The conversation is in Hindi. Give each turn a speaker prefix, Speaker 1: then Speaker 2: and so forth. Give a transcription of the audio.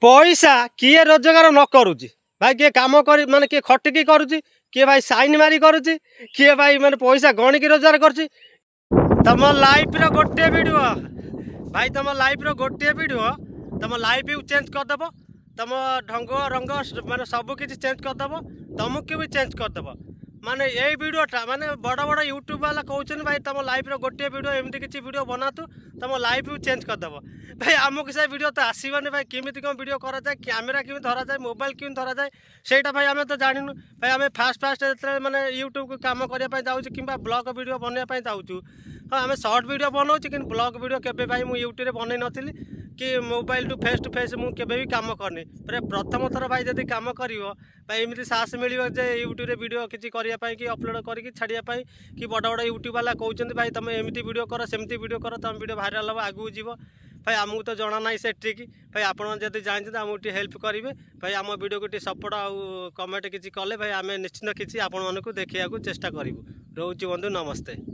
Speaker 1: पैसा किए रोजगार न करुच्ची भाई किए काम कर माने किए खटिकी करुच्ची किए भाई साइन मारी करुच्ची किए भाई माने पैसा गणिकी रोजगार करुच्ची तुम लाइफ रो गोटे वीडियो भाई तुम लाइफ रो गोटे वीडियो तुम लाइफ चेंज करदेव तुम ढंग रंग माने सब किसी चेंज करदेव तुमको भी चेंज करदेव माने यही वीडियोटा माने बड़ बड़ यूट्यूब वाला कहते भाई तुम लाइफ रो गोटे वीडियो एमती किसी वीडियो बनातु तुम लाइफ चेंज करदेव भाई आमको से वीडियो तो आसवानी भाई केमी कौन वीडियो कराए कैमेरा केमी धरा जाए मोबाइल केमी धरा जाए सेटा भाई आम तो जानू भाई आम फास्ट जो मैंने यूट्यूब को कम करने जाऊँ कि ब्लॉग वीडियो बनवाई जाऊँ हाँ आम सर्ट वीडियो बनाऊँ कि ब्लॉग वीडियो केवे भाई मुझे यूट्यूब बनई नी कि मोबाइल टू फेस मुझे भी कम करनी प्रथम थर भाई जब कम कर भाई एमती साहस मिल यूट्यूब वीडियो किसी करने कि अपलोड करके छाड़ापी कि बड़ बड़ यूट्यूब वाला कहते भाई तुम एमती वीडियो कर सेमती वीडियो कर तुम वीडियो भाइराल हम आगू जीव भाई आमको तो जना ना से ट्रिक भाई आपड़ जब जानते आमको हेल्प करेंगे भाई आम वीडियो को सपोर्ट आउ कमेंट किसी कले भाई आम निश्चिंत किसी आपण मानक देखा चेष्टा करूँ रोच बंधु नमस्ते।